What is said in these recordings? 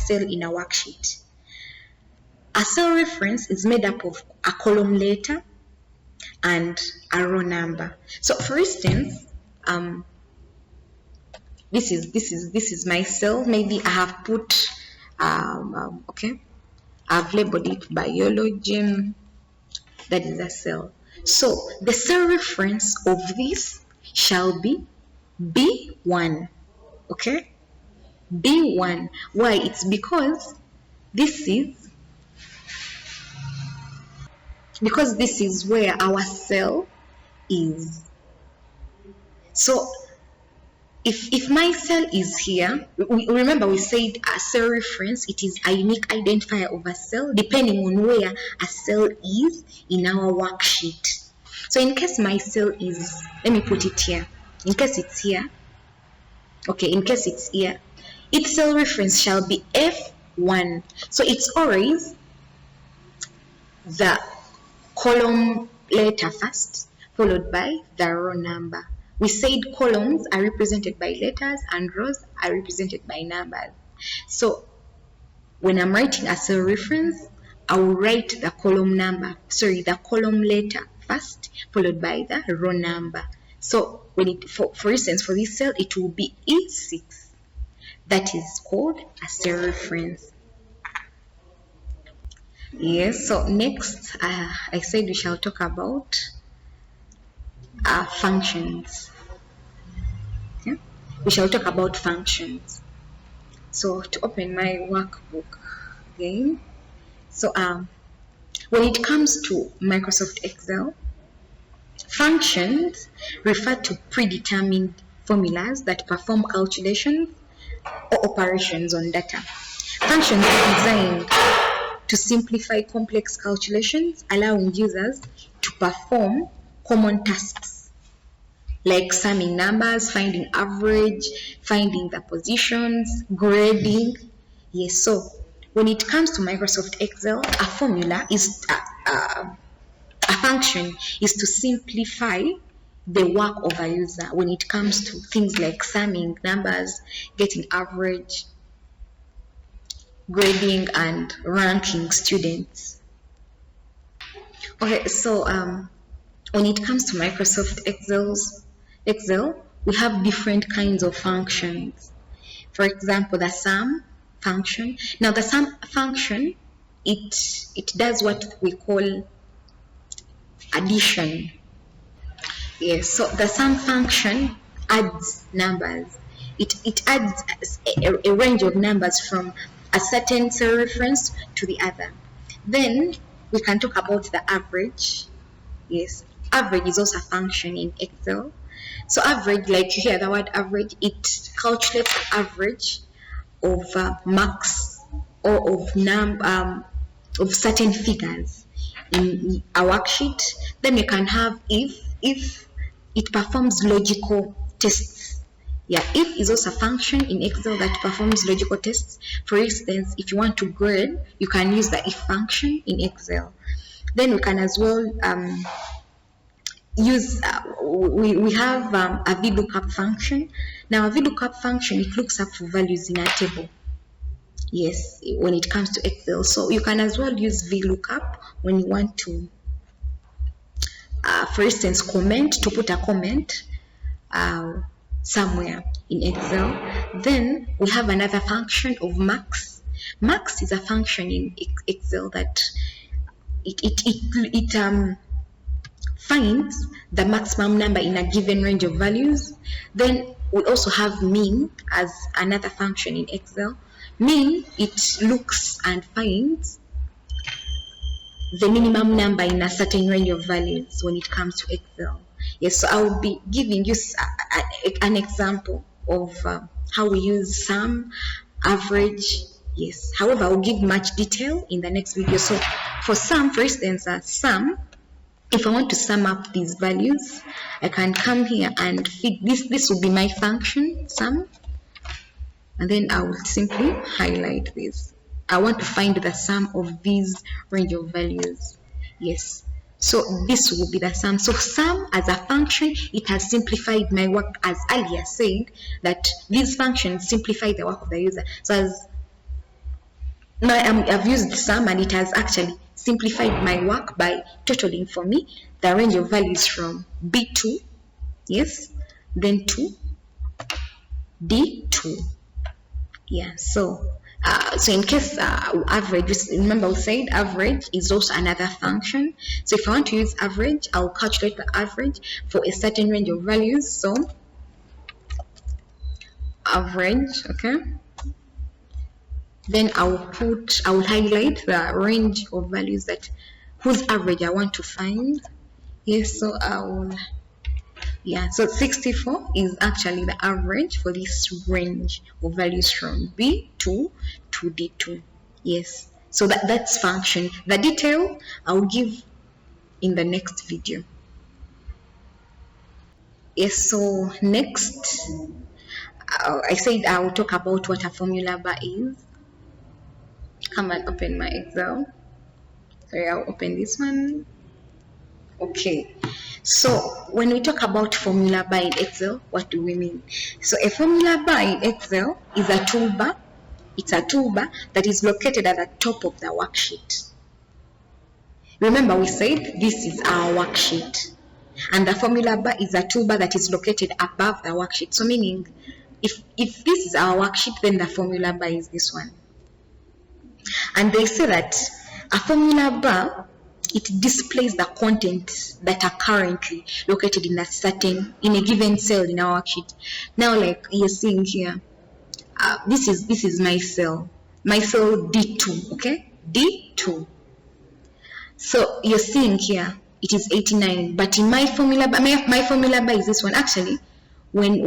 cell in a worksheet. A cell reference is made up of a column letter and a row number. So for instance, this is my cell. Maybe I have put okay, I've labeled it biology. That is a cell. So the cell reference of this shall be B1. Okay, B1. Why? It's because this is where our cell is. So if my cell is here, remember we said a cell reference, it is a unique identifier of a cell depending on where a cell is in our worksheet. So in case my cell is, let me put it here, in case it's here, okay, in case it's here, its cell reference shall be F1. So it's always the column letter first, followed by the row number. We said columns are represented by letters and rows are represented by numbers. So when I'm writing a cell reference, I will write the column letter first, followed by the row number. So when for instance, for this cell, it will be E6. That is called a cell reference. Yes, so next, I said we shall talk about functions. Okay? We shall talk about functions. So to open my workbook again, so when it comes to Microsoft Excel, functions refer to predetermined formulas that perform calculations or operations on data. Functions are designed to simplify complex calculations, allowing users to perform common tasks like summing numbers, finding average, finding the positions, grading. Yes, so when it comes to Microsoft Excel, a function is to simplify the work of a user when it comes to things like summing numbers, getting average, grading, and ranking students. Okay, so when it comes to Microsoft Excel, we have different kinds of functions. For example, the sum function. Now the sum function, it does what we call addition. Yes, so the sum function adds numbers. It adds a range of numbers from a certain cell reference to the other. Then we can talk about the average. Yes, average is also a function in Excel. So average, like you hear the word average, it calculates the average of marks or of certain figures in a worksheet. Then you can have if it performs logical tests. Yeah, if is also a function in Excel that performs logical tests. For instance, if you want to grade, you can use the if function in Excel. Then we can as well use we have a VLOOKUP function. Now a VLOOKUP function, it looks up for values in a table. Yes, when it comes to Excel. So you can as well use VLOOKUP when you want to for instance, to put a comment somewhere in Excel. Then we have another function of max. Max is a function in Excel that it finds the maximum number in a given range of values. Then we also have min as another function in Excel. Min, it looks and finds the minimum number in a certain range of values when it comes to Excel. Yes, so I will be giving you an example of how we use sum, average. Yes, however, I will give much detail in the next video. So for sum, for instance, sum, if I want to sum up these values, I can come here and feed this will be my function, sum, and then I will simply highlight this. I want to find the sum of these range of values. Yes, so this will be the sum. So sum as a function, it has simplified my work, as earlier said that these functions simplify the work of the user. So as I've used sum, and it has actually simplified my work by totaling for me the range of values from B2, yes, then to D2. Yeah, so in case average, remember we said average is also another function. So if I want to use average, I'll calculate the average for a certain range of values. So average, okay, then I will highlight the range of values that whose average I want to find. Yes, so so 64 is actually the average for this range of values from B2 to D2. Yes, so that's function. The detail I'll give in the next video. Yes, so next I said I will talk about what a formula bar is. Come and open my Excel. Sorry, I'll open this one. Okay, so when we talk about formula bar in Excel, what do we mean? So a formula bar in Excel is a toolbar. It's a toolbar that is located at the top of the worksheet. Remember, we said this is our worksheet, and the formula bar is a toolbar that is located above the worksheet. So meaning, if this is our worksheet, then the formula bar is this one. And they say that a formula bar, it displays the contents that are currently located in a given cell in our worksheet. Now, like you're seeing here, this is my cell D2, okay, D2. So you're seeing here it is 89, but in my formula bar, my formula bar is this one. Actually, when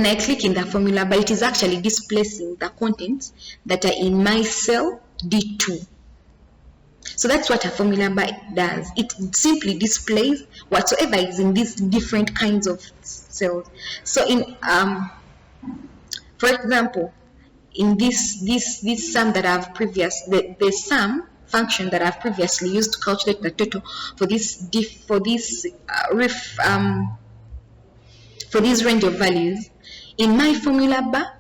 I click in the formula bar, it is actually displacing the contents that are in my cell D2. So that's what a formula bar does. It simply displays whatsoever is in these different kinds of cells. So in for example, in this sum that I've the sum function that I've previously used to calculate the total for this range of values, in my formula bar,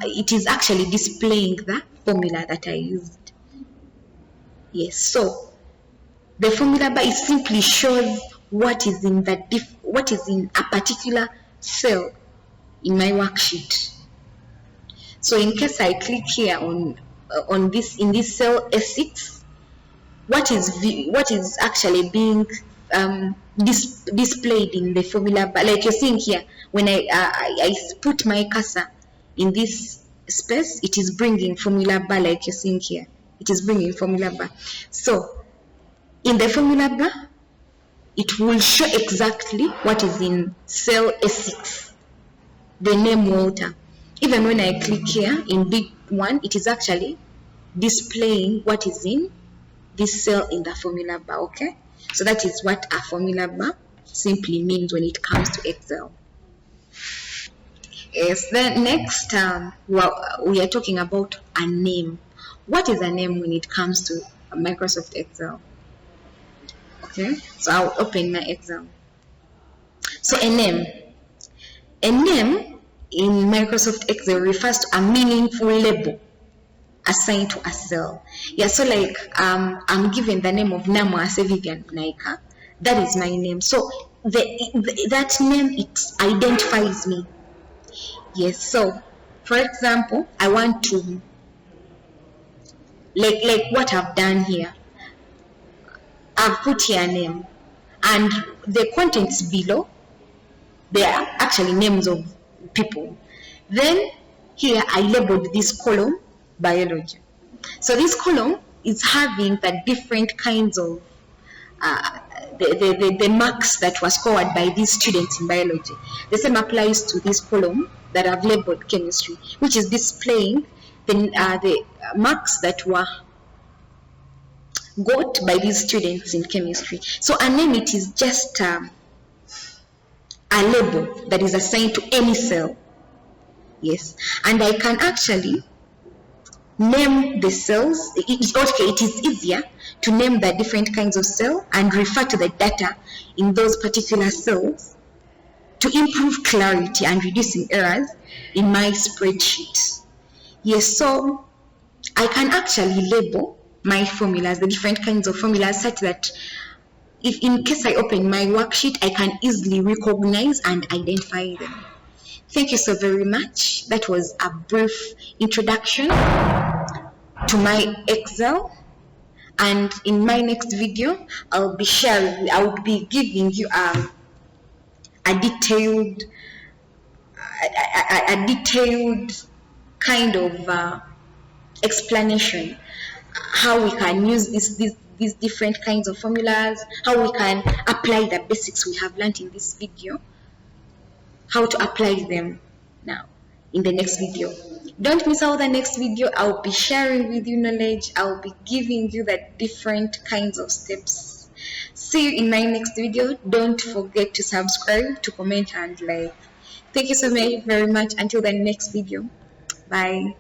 it is actually displaying the formula that I used. Yes, so the formula bar is simply shows what is in a particular cell in my worksheet. So in case I click here on this, in this cell S6, what is actually being displayed in the formula bar, like you're seeing here, when I put my cursor in this space, it is bringing formula bar, like you're seeing here. It is bringing formula bar. So in the formula bar, it will show exactly what is in cell S6, the name Walter. Even when I click here in big one, it is actually displaying what is in this cell in the formula bar. Okay, so that is what a formula bar simply means when it comes to Excel. Yes, then next we are talking about a name. What is a name when it comes to Microsoft Excel? Okay, so I'll open my Excel. So a name in Microsoft Excel refers to a meaningful label assigned to a cell. Yeah, so like I'm given the name of Namwase Vivian Naika. That is my name. So that name, it identifies me. Yes, so for example, I want to like what I've done here. I've put here a name, and the contents below, they are actually names of people. Then here I labeled this column biology. So this column is having the different kinds of the marks that were scored by these students in biology. The same applies to this column that I've labeled chemistry, which is displaying the marks that were got by these students in chemistry. So a name, it is just a label that is assigned to any cell. Yes, and I can actually name the cells. It is easier to name the different kinds of cell and refer to the data in those particular cells to improve clarity and reducing errors in my spreadsheet. Yes, so I can actually label my formulas, the different kinds of formulas, such that if in case I open my worksheet, I can easily recognize and identify them. Thank you so very much. That was a brief introduction to my Excel. And in my next video, I'll be giving you a detailed kind of explanation how we can use these different kinds of formulas, how we can apply the basics we have learned in this video, how to apply them now in the next video. Don't miss out the next video. I'll be sharing with you knowledge. I'll be giving you the different kinds of steps. See you in my next video. Don't forget to subscribe, to comment, and like. Thank you so very much. Until the next video. Bye.